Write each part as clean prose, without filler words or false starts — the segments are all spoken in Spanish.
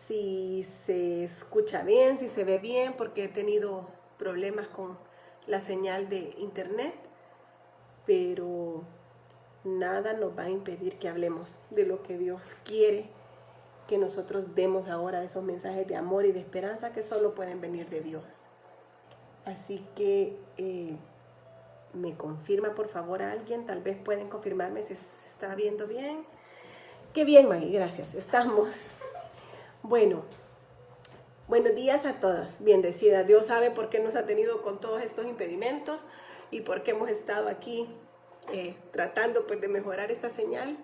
si se escucha bien, si se ve bien, porque he tenido problemas con la señal de internet, pero nada nos va a impedir que hablemos de lo que Dios quiere que nosotros demos ahora, esos mensajes de amor y de esperanza que solo pueden venir de Dios. Así que me confirma por favor a alguien, tal vez pueden confirmarme si se está viendo bien. Qué bien, Maggie, gracias, estamos. Bueno, buenos días a todas, bendecidas. Dios sabe por qué nos ha tenido con todos estos impedimentos y por qué hemos estado aquí tratando pues de mejorar esta señal.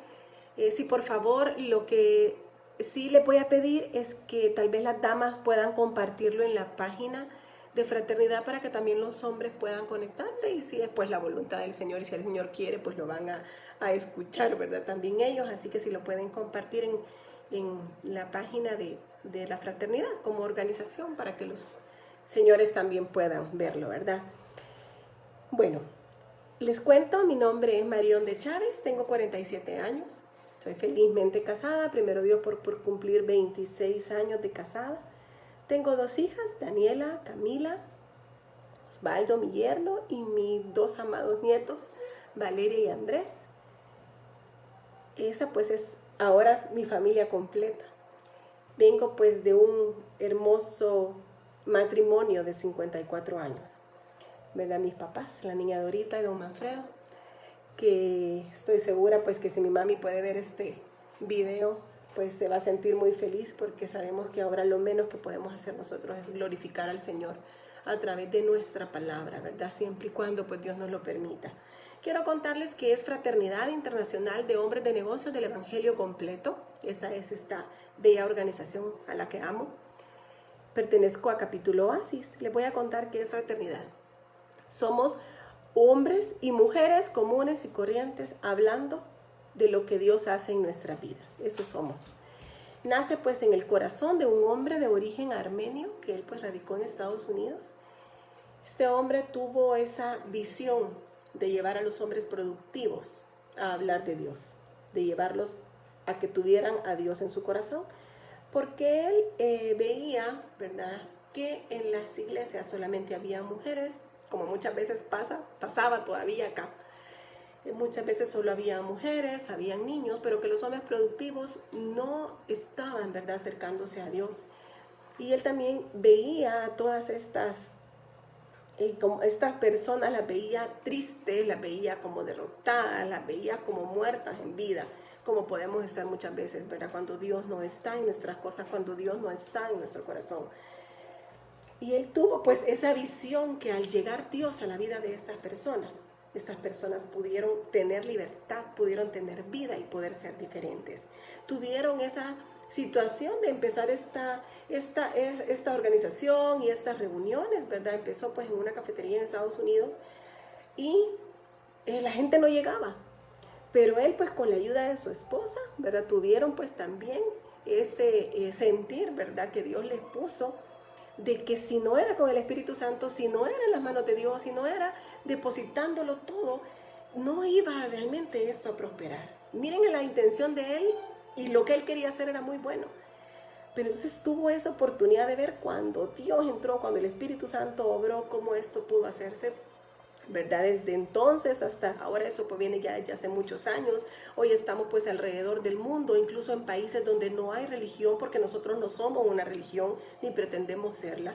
Sí, por favor, lo que sí le voy a pedir es que tal vez las damas puedan compartirlo en la página de fraternidad para que también los hombres puedan conectarse, y si es pues la voluntad del Señor y si el Señor quiere pues lo van a escuchar, ¿verdad? También ellos, así que si lo pueden compartir en la página de la fraternidad como organización para que los señores también puedan verlo, ¿verdad? Bueno, les cuento, mi nombre es Marión de Chávez, tengo 47 años, soy felizmente casada, primero Dios por cumplir 26 años de casada. Tengo 2 hijas, Daniela, Camila, Osvaldo, mi yerno, y mis 2 amados nietos, Valeria y Andrés. Esa pues es ahora mi familia completa. Vengo pues de un hermoso matrimonio de 54 años. ¿Verdad? Mis papás, la niña Dorita y don Manfredo, que estoy segura pues que si mi mami puede ver este video, pues se va a sentir muy feliz, porque sabemos que ahora lo menos que podemos hacer nosotros es glorificar al Señor a través de nuestra palabra, ¿verdad? Siempre y cuando pues Dios nos lo permita. Quiero contarles que es Fraternidad Internacional de Hombres de Negocios del Evangelio Completo. Esa es esta bella organización a la que amo. Pertenezco a Capítulo Oasis. Les voy a contar qué es fraternidad. Somos hombres y mujeres comunes y corrientes hablando de lo que Dios hace en nuestras vidas. Eso somos. Nace pues en el corazón de un hombre de origen armenio, que él pues radicó en Estados Unidos. Este hombre tuvo esa visión de llevar a los hombres productivos a hablar de Dios, de llevarlos a que tuvieran a Dios en su corazón, porque él veía, ¿verdad?, que en las iglesias solamente había mujeres, como muchas veces pasaba todavía acá. Muchas veces solo había mujeres, habían niños, pero que los hombres productivos no estaban, ¿verdad?, acercándose a Dios. Y él también veía a todas estas personas, las veía tristes, las veía como derrotadas, las veía como muertas en vida, como podemos estar muchas veces, ¿verdad?, cuando Dios no está en nuestras cosas, cuando Dios no está en nuestro corazón. Y él tuvo pues esa visión que al llegar Dios a la vida de estas personas pudieron tener libertad, pudieron tener vida y poder ser diferentes. Tuvieron esa situación de empezar esta organización y estas reuniones, ¿verdad? Empezó pues en una cafetería en Estados Unidos y la gente no llegaba. Pero él pues con la ayuda de su esposa, ¿verdad?, tuvieron pues también ese sentir, ¿verdad?, que Dios les puso, de que si no era con el Espíritu Santo, si no era en las manos de Dios, si no era depositándolo todo, no iba realmente esto a prosperar. Miren la intención de él, y lo que él quería hacer era muy bueno. Pero entonces tuvo esa oportunidad de ver cuando Dios entró, cuando el Espíritu Santo obró, cómo esto pudo hacerse, ¿verdad? Desde entonces hasta ahora, eso pues viene ya hace muchos años. Hoy estamos pues alrededor del mundo, incluso en países donde no hay religión, porque nosotros no somos una religión ni pretendemos serla.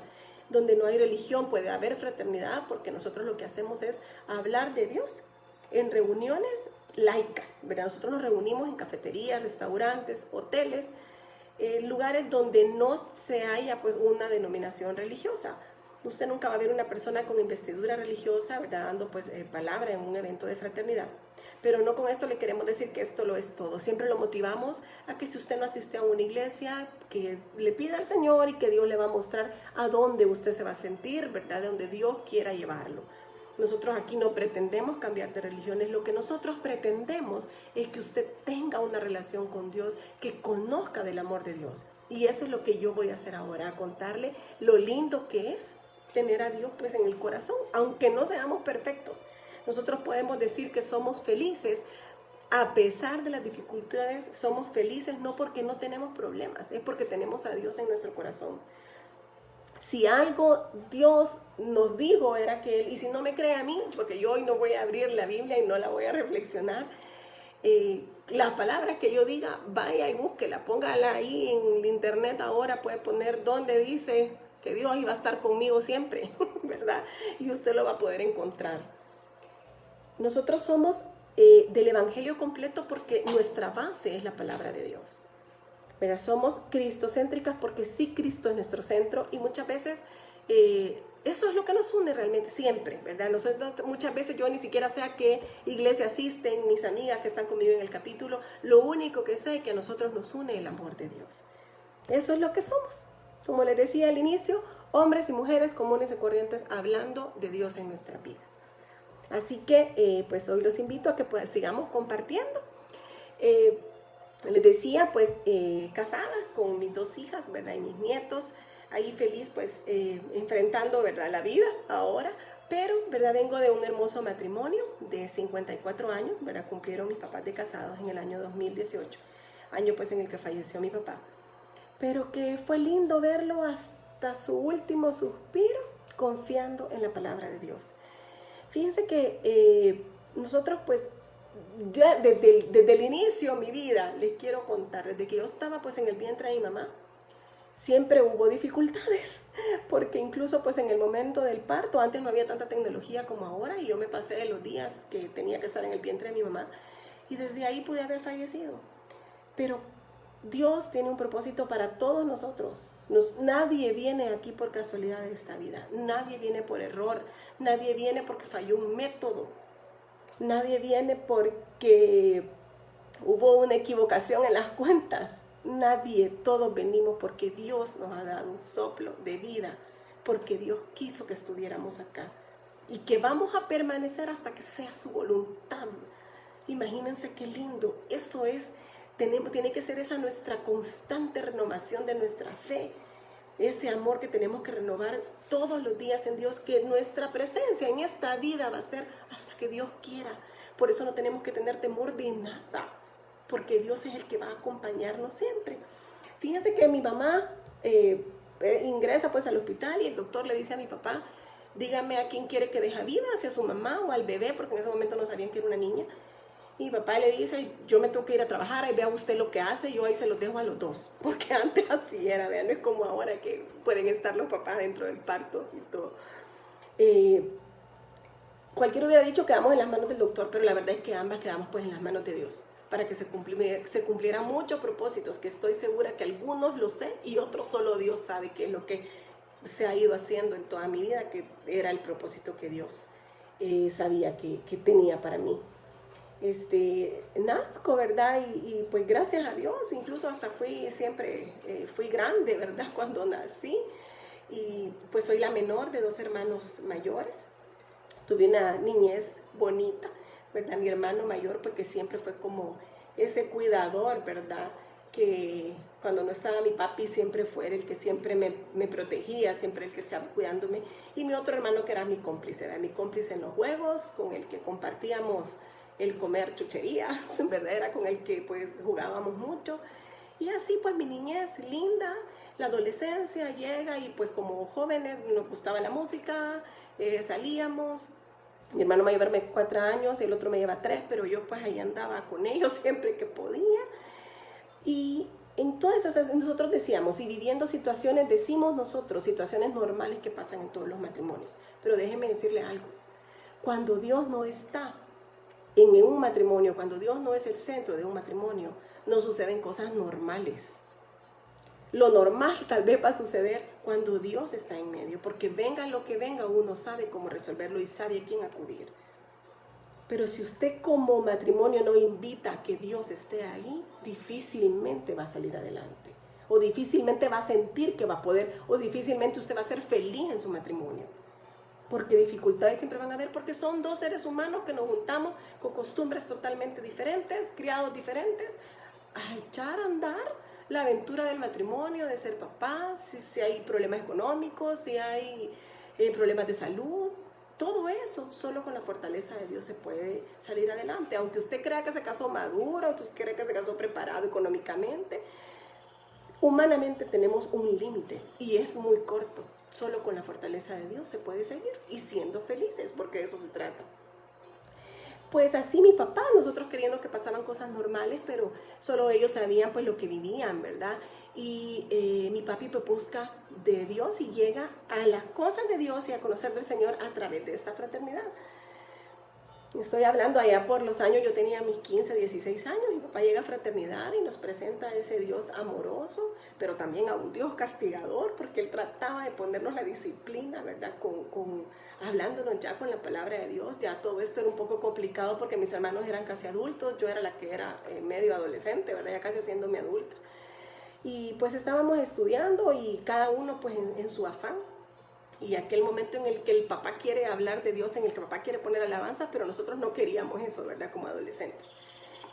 Donde no hay religión puede haber fraternidad, porque nosotros lo que hacemos es hablar de Dios en reuniones laicas, ¿verdad? Nosotros nos reunimos en cafeterías, restaurantes, hoteles, lugares donde no se haya pues una denominación religiosa. Usted nunca va a ver una persona con investidura religiosa, ¿verdad?, dando pues palabra en un evento de fraternidad. Pero no con esto le queremos decir que esto lo es todo. Siempre lo motivamos a que si usted no asiste a una iglesia, que le pida al Señor y que Dios le va a mostrar a dónde usted se va a sentir, ¿verdad?, de donde Dios quiera llevarlo. Nosotros aquí no pretendemos cambiar de religiones, lo que nosotros pretendemos es que usted tenga una relación con Dios, que conozca del amor de Dios. Y eso es lo que yo voy a hacer ahora, a contarle lo lindo que es tener a Dios pues en el corazón, aunque no seamos perfectos. Nosotros podemos decir que somos felices a pesar de las dificultades, somos felices no porque no tenemos problemas, es porque tenemos a Dios en nuestro corazón. Si algo Dios nos dijo era que Él, y si no me cree a mí, porque yo hoy no voy a abrir la Biblia y no la voy a reflexionar, las palabras que yo diga, vaya y búsquela, póngala ahí en el internet ahora, puede poner donde dice que Dios iba a estar conmigo siempre, ¿verdad? Y usted lo va a poder encontrar. Nosotros somos del Evangelio completo porque nuestra base es la palabra de Dios. ¿Verdad? Somos cristocéntricas porque sí, Cristo es nuestro centro y muchas veces eso es lo que nos une realmente siempre, ¿verdad? Nosotros, muchas veces yo ni siquiera sé a qué iglesia asisten, mis amigas que están conmigo en el capítulo, lo único que sé es que a nosotros nos une el amor de Dios. Eso es lo que somos. Como les decía al inicio, hombres y mujeres comunes y corrientes hablando de Dios en nuestra vida. Así que pues hoy los invito a que pues, sigamos compartiendo. Les decía, pues casada con mis 2 hijas, ¿verdad? Y mis nietos, ahí feliz, pues enfrentando, ¿verdad? La vida ahora, pero, ¿verdad? Vengo de un hermoso matrimonio de 54 años, ¿verdad? Cumplieron mis papás de casados en el año 2018, año pues en el que falleció mi papá. Pero que fue lindo verlo hasta su último suspiro, confiando en la palabra de Dios. Fíjense que nosotros pues, ya desde el inicio de mi vida, les quiero contar, desde que yo estaba pues en el vientre de mi mamá, siempre hubo dificultades, porque incluso pues en el momento del parto, antes no había tanta tecnología como ahora, y yo me pasé de los días que tenía que estar en el vientre de mi mamá, y desde ahí pude haber fallecido. Pero Dios tiene un propósito para todos nosotros. Nadie viene aquí por casualidad de esta vida, nadie viene por error, nadie viene porque falló un método, nadie viene porque hubo una equivocación en las cuentas. Nadie, todos venimos porque Dios nos ha dado un soplo de vida, porque Dios quiso que estuviéramos acá y que vamos a permanecer hasta que sea su voluntad. Imagínense qué lindo. Eso es, tiene que ser esa nuestra constante renovación de nuestra fe. Ese amor que tenemos que renovar todos los días en Dios, que nuestra presencia en esta vida va a ser hasta que Dios quiera. Por eso no tenemos que tener temor de nada, porque Dios es el que va a acompañarnos siempre. Fíjense que mi mamá ingresa pues al hospital y el doctor le dice a mi papá, dígame a quién quiere que deje viva, si a su mamá o al bebé, porque en ese momento no sabían que era una niña. Y mi papá le dice, yo me tengo que ir a trabajar, ahí vea usted lo que hace, yo ahí se los dejo a los 2. Porque antes así era, vean, no es como ahora que pueden estar los papás dentro del parto y todo. Cualquiera hubiera dicho que quedamos en las manos del doctor, pero la verdad es que ambas quedamos pues en las manos de Dios, para que se cumplieran muchos propósitos, que estoy segura que algunos lo sé y otros solo Dios sabe qué es lo que se ha ido haciendo en toda mi vida, que era el propósito que Dios sabía que tenía para mí. Nazco, ¿verdad? Y pues gracias a Dios, incluso hasta fui grande, ¿verdad? Cuando nací, y pues soy la menor de 2 hermanos mayores. Tuve una niñez bonita, ¿verdad? Mi hermano mayor, pues que siempre fue como ese cuidador, ¿verdad? Que cuando no estaba mi papi siempre fue el que siempre me protegía, siempre el que estaba cuidándome. Y mi otro hermano que era mi cómplice en los juegos, con el que compartíamos el comer chucherías, ¿verdad? Era con el que pues jugábamos mucho. Y así pues mi niñez linda, la adolescencia llega y pues como jóvenes nos gustaba la música, salíamos. Mi hermano mayor me lleva 4 años, el otro me lleva 3, pero yo pues ahí andaba con ellos siempre que podía. Y en todas esas, nosotros decíamos, y viviendo situaciones, decimos nosotros, situaciones normales que pasan en todos los matrimonios. Pero déjenme decirle algo, cuando Dios no está en un matrimonio, cuando Dios no es el centro de un matrimonio, no suceden cosas normales. Lo normal tal vez va a suceder cuando Dios está en medio, porque venga lo que venga, uno sabe cómo resolverlo y sabe a quién acudir. Pero si usted como matrimonio no invita a que Dios esté ahí, difícilmente va a salir adelante. O difícilmente va a sentir que va a poder, o difícilmente usted va a ser feliz en su matrimonio. Porque dificultades siempre van a haber, porque son 2 seres humanos que nos juntamos con costumbres totalmente diferentes, criados diferentes, a echar a andar la aventura del matrimonio, de ser papás, si hay problemas económicos, si hay problemas de salud, Todo eso, solo con la fortaleza de Dios se puede salir adelante. Aunque usted crea que se casó maduro, usted cree que se casó preparado económicamente, humanamente tenemos un límite y es muy corto. Solo con la fortaleza de Dios se puede seguir y siendo felices, porque de eso se trata. Pues así mi papá, nosotros queriendo que pasaban cosas normales, pero solo ellos sabían pues lo que vivían, ¿verdad? Y mi papi pues busca de Dios y llega a las cosas de Dios y a conocer del Señor a través de esta fraternidad. Estoy hablando allá por los años, yo tenía mis 15, 16 años, mi papá llega a fraternidad y nos presenta a ese Dios amoroso, pero también a un Dios castigador, porque él trataba de ponernos la disciplina, ¿verdad? Hablándonos ya con la palabra de Dios. Ya todo esto era un poco complicado porque mis hermanos eran casi adultos, yo era la que era medio adolescente, ¿verdad? Ya casi haciéndome adulta. Y pues estábamos estudiando y cada uno pues en su afán. Y aquel momento en el que el papá quiere hablar de Dios, en el que el papá quiere poner alabanza, pero nosotros no queríamos eso, ¿verdad? Como adolescentes.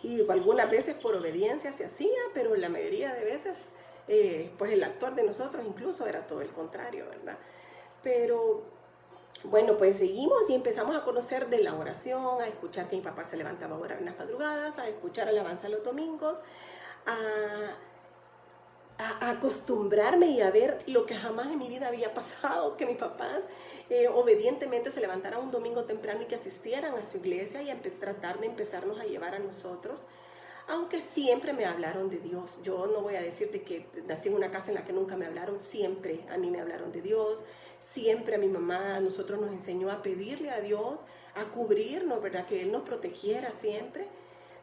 Y algunas veces por obediencia se hacía, pero la mayoría de veces, pues el actor de nosotros incluso era todo el contrario, ¿verdad? Pero bueno, pues seguimos y empezamos a conocer de la oración, a escuchar que mi papá se levantaba a orar en las madrugadas, a escuchar alabanza los domingos, a acostumbrarme y a ver lo que jamás en mi vida había pasado, que mis papás obedientemente se levantaran un domingo temprano y que asistieran a su iglesia y a tratar de empezarnos a llevar a nosotros, aunque siempre me hablaron de Dios. Yo no voy a decirte que nací en una casa en la que nunca me hablaron, siempre a mí me hablaron de Dios, siempre a mi mamá, a nosotros nos enseñó a pedirle a Dios, a cubrirnos, ¿verdad? Que Él nos protegiera siempre.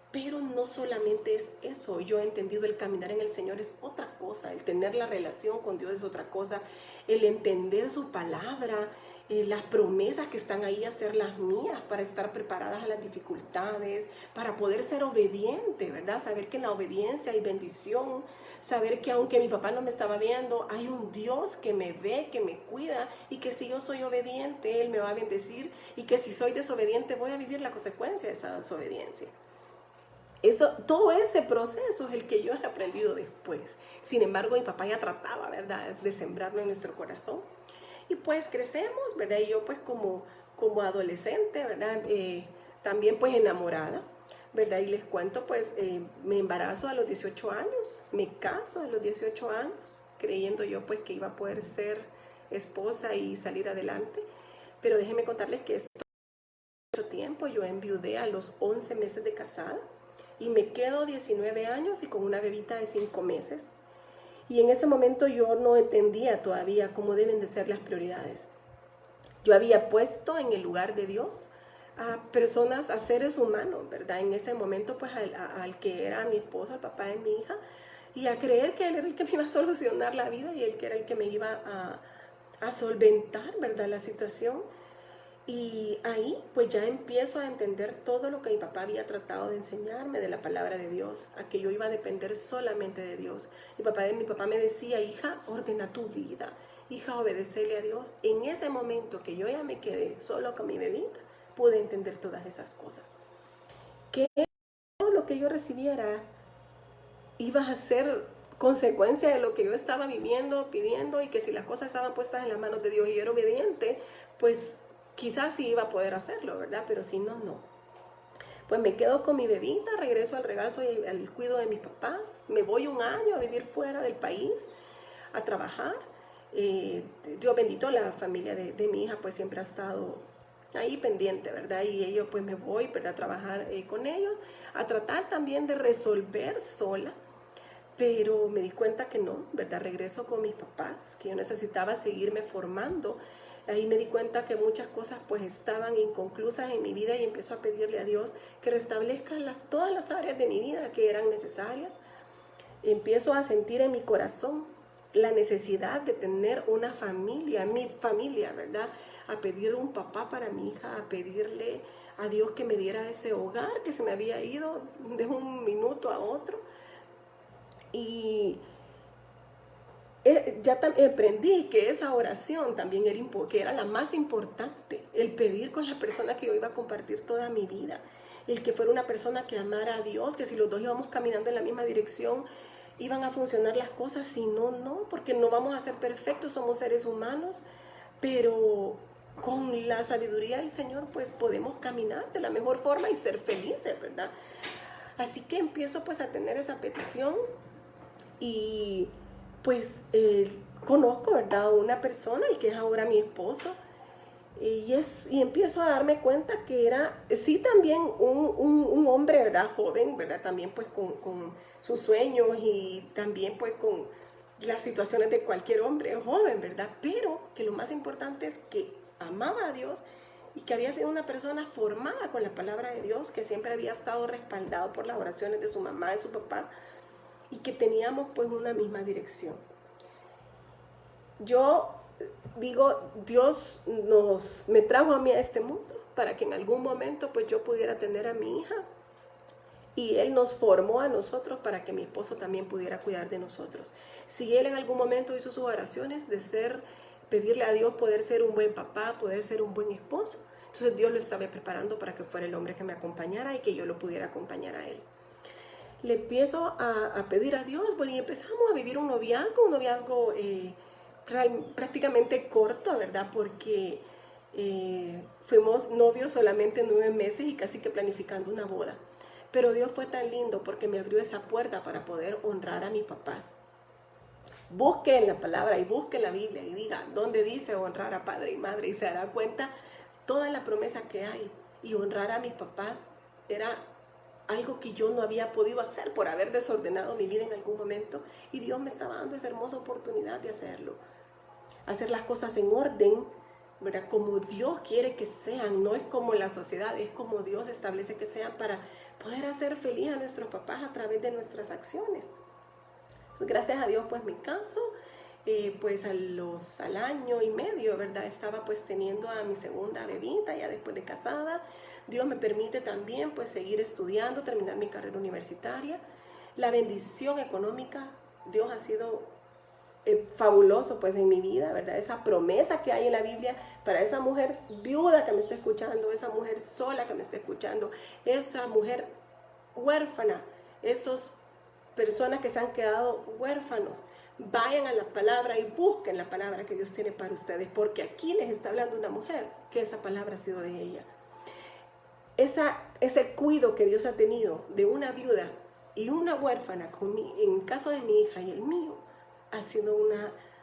Pero no solamente es eso, yo he entendido el caminar en el Señor es otra cosa, el tener la relación con Dios es otra cosa, el entender su palabra, las promesas que están ahí, hacerlas mías para estar preparadas a las dificultades, para poder ser obediente, ¿verdad? Saber que en la obediencia hay bendición, saber que aunque mi papá no me estaba viendo, hay un Dios que me ve, que me cuida y que si yo soy obediente, Él me va a bendecir y que si soy desobediente voy a vivir la consecuencia de esa desobediencia. Todo ese proceso es el que yo he aprendido después. Sin embargo, mi papá ya trataba, ¿verdad?, de sembrarlo en nuestro corazón. Y pues crecemos, ¿verdad? Y yo pues como adolescente, ¿verdad? También pues enamorada, ¿verdad? Y les cuento, pues me embarazo a los 18 años, me caso a los 18 años, creyendo yo pues que iba a poder ser esposa y salir adelante. Pero déjenme contarles que esto mucho tiempo, yo enviudé a los 11 meses de casada. Y me quedo 19 años y con una bebita de 5 meses. Y en ese momento yo no entendía todavía cómo deben de ser las prioridades. Yo había puesto en el lugar de Dios a personas, a seres humanos, ¿verdad? En ese momento pues al que era mi esposo, al papá de mi hija, y a creer que él era el que me iba a solucionar la vida y él que era el que me iba a solventar, ¿verdad?, la situación. Y ahí pues ya empiezo a entender todo lo que mi papá había tratado de enseñarme de la palabra de Dios, a que yo iba a depender solamente de Dios. Mi papá me decía, hija, ordena tu vida, hija, obedecele a Dios. En ese momento que yo ya me quedé solo con mi bebita, pude entender todas esas cosas. Que todo lo que yo recibiera iba a ser consecuencia de lo que yo estaba viviendo, pidiendo, y que si las cosas estaban puestas en las manos de Dios y yo era obediente, pues quizás sí iba a poder hacerlo, ¿verdad? Pero si no, no. Pues me quedo con mi bebita, regreso al regazo y al cuido de mis papás, me voy un año a vivir fuera del país, a trabajar. Dios bendito, la familia de mi hija pues siempre ha estado ahí pendiente, ¿verdad? Y yo pues me voy, ¿verdad?, a trabajar con ellos, a tratar también de resolver sola. Pero me di cuenta que no, ¿verdad? Regreso con mis papás, que yo necesitaba seguirme formando. Ahí me di cuenta que muchas cosas pues estaban inconclusas en mi vida y empiezo a pedirle a Dios que restablezca todas las áreas de mi vida que eran necesarias. Empiezo a sentir en mi corazón la necesidad de tener una familia, mi familia, ¿verdad? A pedir un papá para mi hija, a pedirle a Dios que me diera ese hogar que se me había ido de un minuto a otro. Y ya aprendí que esa oración también que era la más importante, el pedir con la persona que yo iba a compartir toda mi vida, el que fuera una persona que amara a Dios, que si los dos íbamos caminando en la misma dirección, iban a funcionar las cosas. Si no, no, porque no vamos a ser perfectos, somos seres humanos, pero con la sabiduría del Señor pues podemos caminar de la mejor forma y ser felices, ¿verdad? Así que empiezo pues a tener esa petición y pues conozco, ¿verdad?, una persona, el que es ahora mi esposo, y empiezo a darme cuenta que era, sí, también un hombre, ¿verdad?, joven, ¿verdad?, también pues con sus sueños y también pues con las situaciones de cualquier hombre joven, ¿verdad?, pero que lo más importante es que amaba a Dios y que había sido una persona formada con la palabra de Dios, que siempre había estado respaldado por las oraciones de su mamá, de su papá, y que teníamos pues una misma dirección. Yo digo, Dios me trajo a mí a este mundo para que en algún momento pues yo pudiera tener a mi hija, y Él nos formó a nosotros para que mi esposo también pudiera cuidar de nosotros. Si Él en algún momento hizo sus oraciones de pedirle a Dios poder ser un buen papá, poder ser un buen esposo, entonces Dios lo estaba preparando para que fuera el hombre que me acompañara y que yo lo pudiera acompañar a Él. Le empiezo a pedir a Dios, bueno, y empezamos a vivir un noviazgo prácticamente corto, ¿verdad? Porque fuimos novios solamente 9 meses y casi que planificando una boda. Pero Dios fue tan lindo porque me abrió esa puerta para poder honrar a mis papás. Busque en la palabra y busque en la Biblia y diga dónde dice honrar a padre y madre, y se dará cuenta toda la promesa que hay. Y honrar a mis papás era algo que yo no había podido hacer por haber desordenado mi vida en algún momento, y Dios me estaba dando esa hermosa oportunidad de hacerlo. Hacer las cosas en orden, ¿verdad?, como Dios quiere que sean, no es como la sociedad, es como Dios establece que sean, para poder hacer feliz a nuestros papás a través de nuestras acciones. Pues gracias a Dios pues me caso, pues al año y medio, ¿verdad?, estaba pues teniendo a mi segunda bebita ya después de casada. Dios me permite también pues seguir estudiando, terminar mi carrera universitaria. La bendición económica, Dios ha sido fabuloso pues en mi vida, ¿verdad? Esa promesa que hay en la Biblia para esa mujer viuda que me está escuchando, esa mujer sola que me está escuchando, esa mujer huérfana, esas personas que se han quedado huérfanos. Vayan a la palabra y busquen la palabra que Dios tiene para ustedes, porque aquí les está hablando una mujer que esa palabra ha sido de ella. Ese cuidado que Dios ha tenido de una viuda y una huérfana, en el caso de mi hija y el mío, ha sido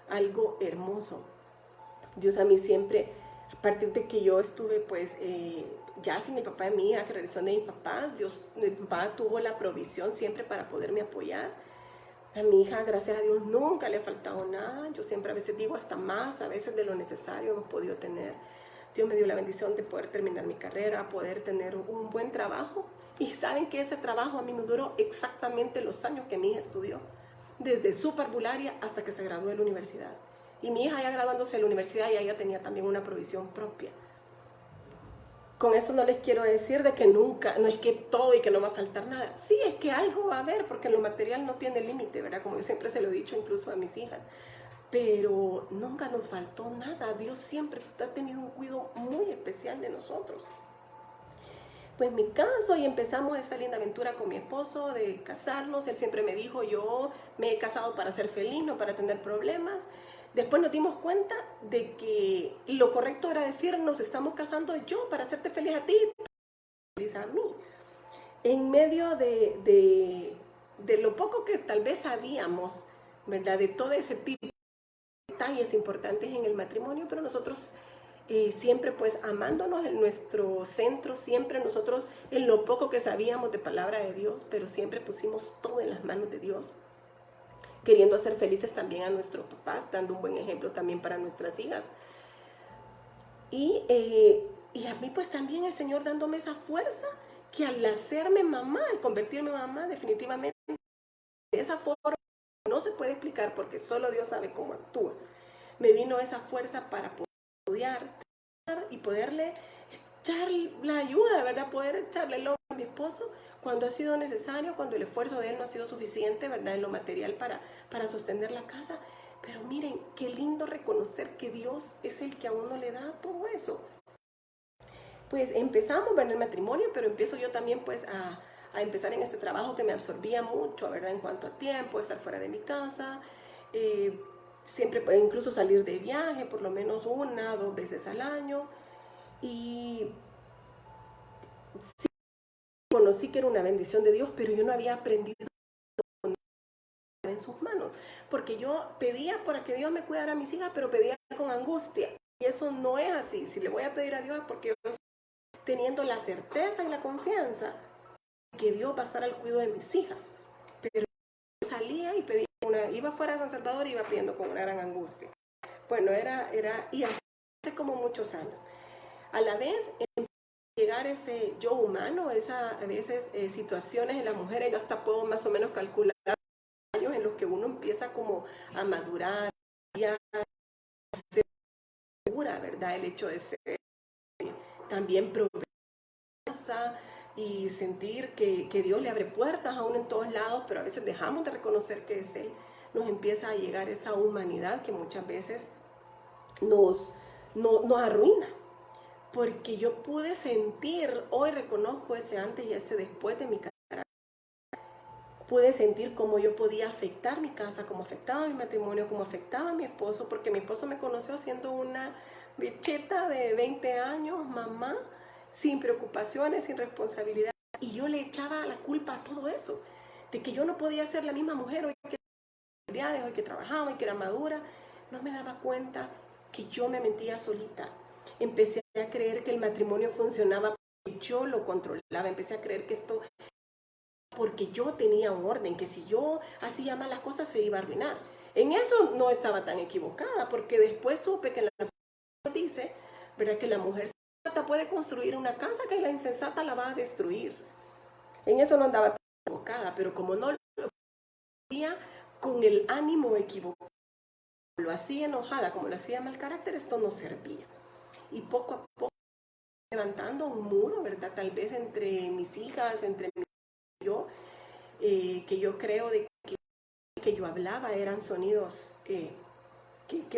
algo hermoso. Dios a mí siempre, a partir de que yo estuve pues ya sin el papá de mi hija, que regresó de mi papá, mi papá tuvo la provisión siempre para poderme apoyar. A mi hija, gracias a Dios, nunca le ha faltado nada. Yo siempre a veces digo hasta más, a veces de lo necesario hemos podido tener. Dios me dio la bendición de poder terminar mi carrera, poder tener un buen trabajo. Y saben que ese trabajo a mí me duró exactamente los años que mi hija estudió, desde su parvularia hasta que se graduó de la universidad. Y mi hija ya graduándose de la universidad, y ella tenía también una provisión propia. Con eso no les quiero decir de que nunca, no es que todo y que no va a faltar nada. Sí, es que algo va a haber, porque lo material no tiene límite, ¿verdad? Como yo siempre se lo he dicho incluso a mis hijas. Pero nunca nos faltó nada. Dios siempre ha tenido un cuidado muy especial de nosotros. Pues me caso y empezamos esta linda aventura con mi esposo de casarnos. Él siempre me dijo, yo me he casado para ser feliz, no para tener problemas. Después nos dimos cuenta de que lo correcto era decir, nos estamos casando yo para hacerte feliz a ti, feliz a mí. En medio de lo poco que tal vez sabíamos, ¿verdad?, de todo ese tipo de detalles importantes en el matrimonio, pero nosotros siempre pues amándonos en nuestro centro, siempre nosotros en lo poco que sabíamos de palabra de Dios, pero siempre pusimos todo en las manos de Dios, queriendo hacer felices también a nuestros papás, dando un buen ejemplo también para nuestras hijas. Y a mí pues también el Señor dándome esa fuerza, que al hacerme mamá, al convertirme en mamá, definitivamente de esa forma no se puede explicar porque solo Dios sabe cómo actúa. Me vino esa fuerza para poder estudiar y poderle echar la ayuda, ¿verdad? Poder echarle el hombro a mi esposo cuando ha sido necesario, cuando el esfuerzo de él no ha sido suficiente, ¿verdad?, en lo material para sostener la casa. Pero miren, qué lindo reconocer que Dios es el que a uno le da todo eso. Pues empezamos, ¿verdad?, el matrimonio, pero empiezo yo también pues a empezar en este trabajo que me absorbía mucho, ¿verdad?, en cuanto a tiempo, estar fuera de mi casa. siempre puede incluso salir de viaje, por lo menos 1 o 2 veces al año. Y sí, conocí que era una bendición de Dios, pero yo no había aprendido en sus manos, porque yo pedía para que Dios me cuidara a mis hijas, pero pedía con angustia, y eso no es así. Si le voy a pedir a Dios, porque yo estoy teniendo la certeza y la confianza que Dios va a estar al cuidado de mis hijas. Pero yo salía y pedía iba fuera de San Salvador y iba pidiendo con una gran angustia. Bueno, y hace como muchos años. A la vez, llegar ese yo humano, a veces situaciones en las mujeres, yo hasta puedo más o menos calcular años en los que uno empieza como a madurar, a ser segura, ¿verdad? El hecho de ser también provechosa y sentir que Dios le abre puertas aún en todos lados, pero a veces dejamos de reconocer que es Él. Nos empieza a llegar esa humanidad que muchas veces nos arruina. Porque yo pude sentir, hoy reconozco ese antes y ese después de mi carrera. Pude sentir cómo yo podía afectar mi casa, cómo afectaba mi matrimonio, cómo afectaba a mi esposo, porque mi esposo me conoció siendo una bicheta de 20 años, mamá, sin preocupaciones, sin responsabilidad. Y yo le echaba la culpa a todo eso, de que yo no podía ser la misma mujer hoy que trabajaba y que era madura. No me daba cuenta que yo me mentía solita. Empecé a creer que el matrimonio funcionaba porque yo lo controlaba. Empecé a creer que esto porque yo tenía un orden, que si yo hacía malas cosas se iba a arruinar. En eso no estaba tan equivocada, porque después supe que la dice, ¿verdad?, que la mujer sensata puede construir una casa que la insensata la va a destruir. En eso no andaba tan equivocada, pero como no lo hacía con el ánimo equivocado, lo hacía enojada, como lo hacía mal carácter, esto no servía. Y poco a poco levantando un muro, ¿verdad? Tal vez entre mis hijas, entre mí y yo, que yo creo de que yo hablaba eran sonidos que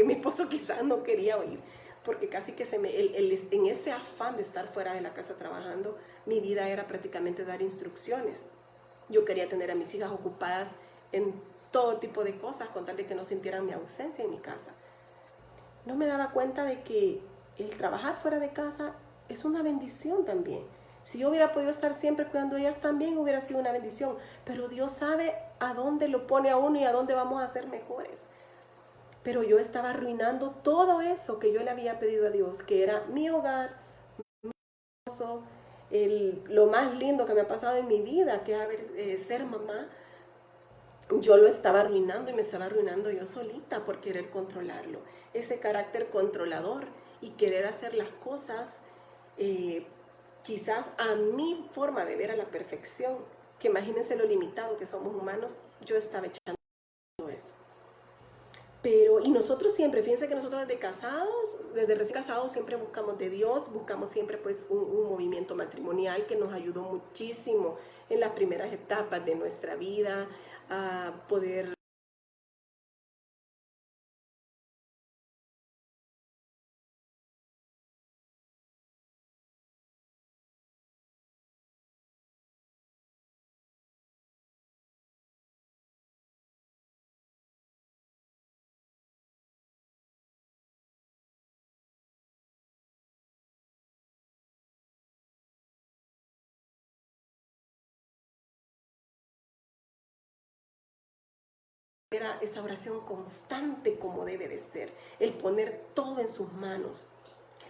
mi esposo quizás no quería oír, porque casi que en ese afán de estar fuera de la casa trabajando, mi vida era prácticamente dar instrucciones. Yo quería tener a mis hijas ocupadas en todo tipo de cosas, con tal de que no sintieran mi ausencia en mi casa. No me daba cuenta de que el trabajar fuera de casa es una bendición también. Si yo hubiera podido estar siempre cuidando de ellas, también hubiera sido una bendición. Pero Dios sabe a dónde lo pone a uno y a dónde vamos a ser mejores. Pero yo estaba arruinando todo eso que yo le había pedido a Dios, que era mi hogar, mi esposo, lo más lindo que me ha pasado en mi vida, que es ser mamá. Yo lo estaba arruinando y me estaba arruinando yo solita por querer controlarlo. Ese carácter controlador y querer hacer las cosas quizás a mi forma de ver a la perfección, que imagínense lo limitado que somos humanos, yo estaba echando todo eso. Pero, y nosotros siempre, fíjense que nosotros desde recién casados siempre buscamos de Dios, buscamos siempre pues un movimiento matrimonial que nos ayudó muchísimo en las primeras etapas de nuestra vida, a poder era esa oración constante como debe de ser, el poner todo en sus manos.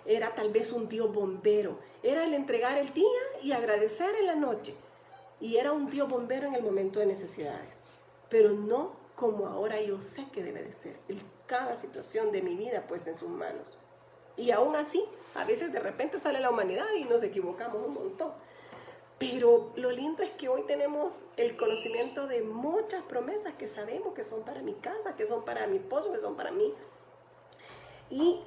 Era tal vez un Dios bombero, era el entregar el día y agradecer en la noche. Y era un Dios bombero en el momento de necesidades, pero no como ahora yo sé que debe de ser, cada situación de mi vida puesta en sus manos. Y aún así, a veces de repente sale la humanidad y nos equivocamos un montón. Pero lo lindo es que hoy tenemos el conocimiento de muchas promesas que sabemos que son para mi casa, que son para mi esposo, que son para mí. Y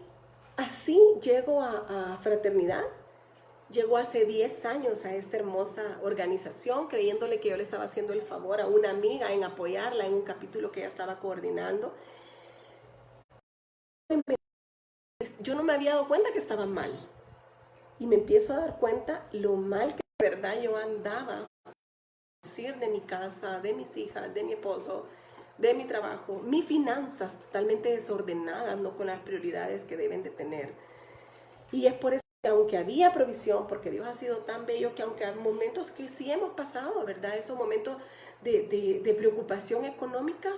así llego a Fraternidad. Llego hace 10 años a esta hermosa organización, creyéndole que yo le estaba haciendo el favor a una amiga en apoyarla en un capítulo que ella estaba coordinando. Yo no me había dado cuenta que estaba mal. Y me empiezo a dar cuenta lo mal que de verdad yo andaba de mi casa, de mis hijas, de mi esposo, de mi trabajo, mis finanzas totalmente desordenadas, no con las prioridades que deben de tener. Y es por eso que aunque había provisión, porque Dios ha sido tan bello, que aunque hay momentos que sí hemos pasado, ¿verdad? Esos momentos de preocupación económica,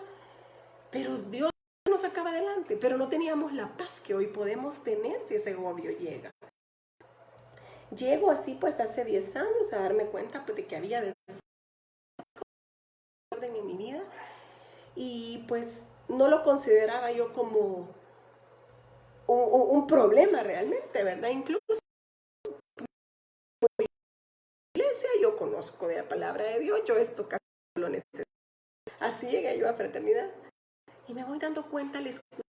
pero Dios nos sacaba adelante, pero no teníamos la paz que hoy podemos tener si ese agobio llega. Llego así pues hace 10 años a darme cuenta pues de que había desorden en mi vida y pues no lo consideraba yo como un problema realmente, ¿verdad? Incluso en la iglesia yo conozco de la palabra de Dios, yo esto casi lo necesito. Así llegué yo a Fraternidad y me voy dando cuenta al escuchar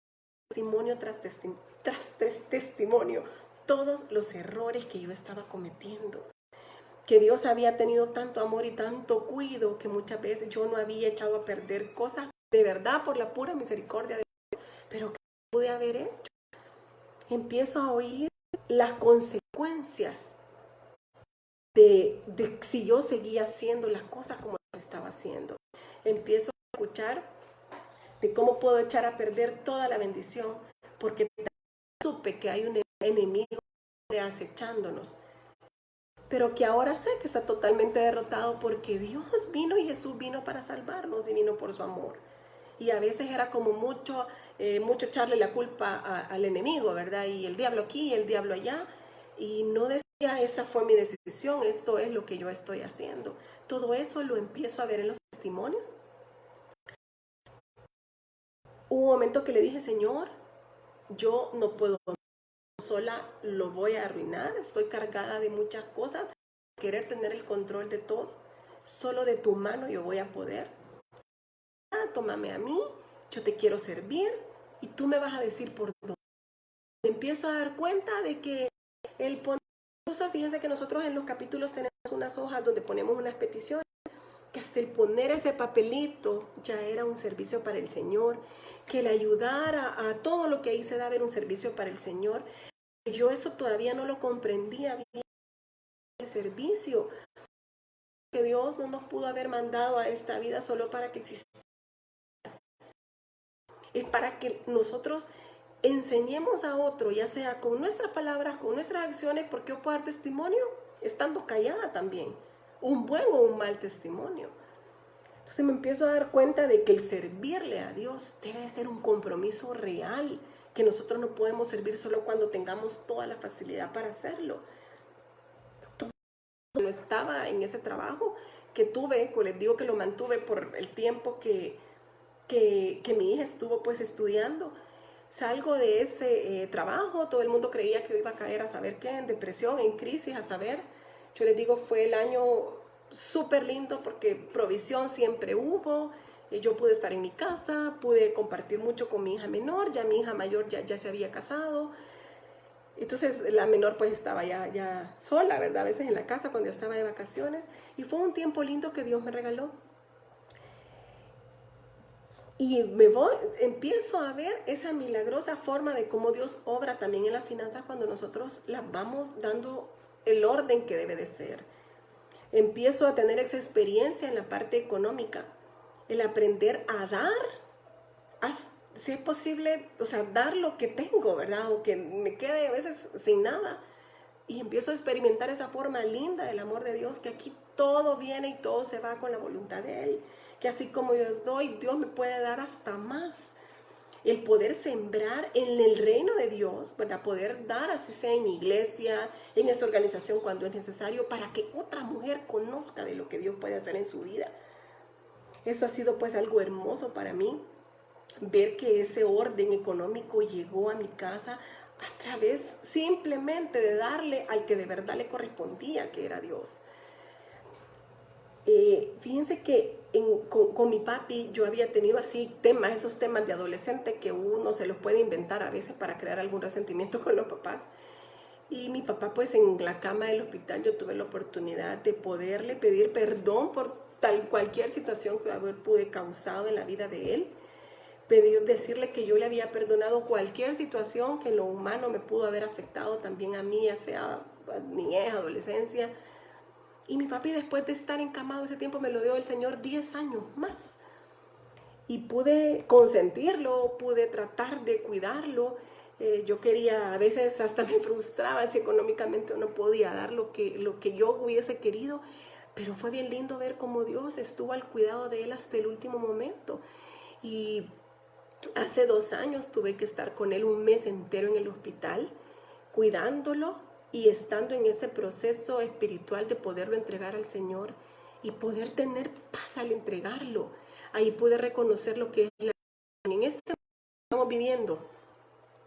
testimonio tras testimonio, todos los errores que yo estaba cometiendo. Que Dios había tenido tanto amor y tanto cuidado que muchas veces yo no había echado a perder cosas de verdad por la pura misericordia de Dios, pero que pude haber hecho. Empiezo a oír las consecuencias de si yo seguía haciendo las cosas como estaba haciendo. Empiezo a escuchar de cómo puedo echar a perder toda la bendición, porque supe que hay un enemigo acechándonos, pero que ahora sé que está totalmente derrotado porque Dios vino y Jesús vino para salvarnos y vino por su amor. Y a veces era como mucho echarle la culpa al enemigo, ¿verdad? Y el diablo aquí y el diablo allá. Y no decía, esa fue mi decisión, esto es lo que yo estoy haciendo. Todo eso lo empiezo a ver en los testimonios. Hubo un momento que le dije, Señor, yo no puedo sola, lo voy a arruinar, estoy cargada de muchas cosas, querer tener el control de todo, solo de tu mano yo voy a poder. Tómame a mí, yo te quiero servir y tú me vas a decir por dónde. Me empiezo a dar cuenta de que el poner, fíjense que nosotros en los capítulos tenemos unas hojas donde ponemos unas peticiones, que hasta el poner ese papelito ya era un servicio para el Señor, que le ayudara a todo lo que ahí se da era un servicio para el Señor. Yo eso todavía no lo comprendía bien, el servicio, que Dios no nos pudo haber mandado a esta vida solo para que existiera. Es para que nosotros enseñemos a otro, ya sea con nuestras palabras, con nuestras acciones, porque yo puedo dar testimonio estando callada también, un buen o un mal testimonio. Entonces me empiezo a dar cuenta de que el servirle a Dios debe ser un compromiso real, que nosotros no podemos servir solo cuando tengamos toda la facilidad para hacerlo. No estaba en ese trabajo que tuve, les digo que lo mantuve por el tiempo que mi hija estuvo pues estudiando. Salgo de ese trabajo, todo el mundo creía que yo iba a caer a saber qué, en depresión, en crisis, a saber. Yo les digo, fue el año súper lindo porque provisión siempre hubo. Yo pude estar en mi casa, pude compartir mucho con mi hija menor, ya mi hija mayor ya se había casado. Entonces la menor pues estaba ya sola, ¿verdad? A veces en la casa cuando yo estaba de vacaciones. Y fue un tiempo lindo que Dios me regaló. Y empiezo a ver esa milagrosa forma de cómo Dios obra también en las finanzas cuando nosotros las vamos dando el orden que debe de ser. Empiezo a tener esa experiencia en la parte económica, el aprender a dar, si es posible, o sea, dar lo que tengo, ¿verdad? O que me quede a veces sin nada. Y empiezo a experimentar esa forma linda del amor de Dios, que aquí todo viene y todo se va con la voluntad de Él. Que así como yo doy, Dios me puede dar hasta más. El poder sembrar en el reino de Dios, para poder dar, así sea en mi iglesia, en esta organización cuando es necesario, para que otra mujer conozca de lo que Dios puede hacer en su vida. Eso ha sido pues algo hermoso para mí, ver que ese orden económico llegó a mi casa a través simplemente de darle al que de verdad le correspondía, que era Dios. Fíjense que con mi papi yo había tenido así esos temas de adolescente que uno se los puede inventar a veces para crear algún resentimiento con los papás. Y mi papá pues en la cama del hospital yo tuve la oportunidad de poderle pedir perdón por cualquier situación que pude causado en la vida de él. Decirle que yo le había perdonado cualquier situación que en lo humano me pudo haber afectado también a mí, ya sea niñez, adolescencia. Y mi papi, después de estar encamado ese tiempo, me lo dio el Señor 10 años más. y pude consentirlo, pude tratar de cuidarlo. Yo quería, a veces hasta me frustraba si económicamente no podía dar lo que yo hubiese querido, pero fue bien lindo ver cómo Dios estuvo al cuidado de él hasta el último momento. Y hace 2 años tuve que estar con él un mes entero en el hospital, cuidándolo y estando en ese proceso espiritual de poderlo entregar al Señor y poder tener paz al entregarlo. Ahí pude reconocer lo que es en este momento que estamos viviendo,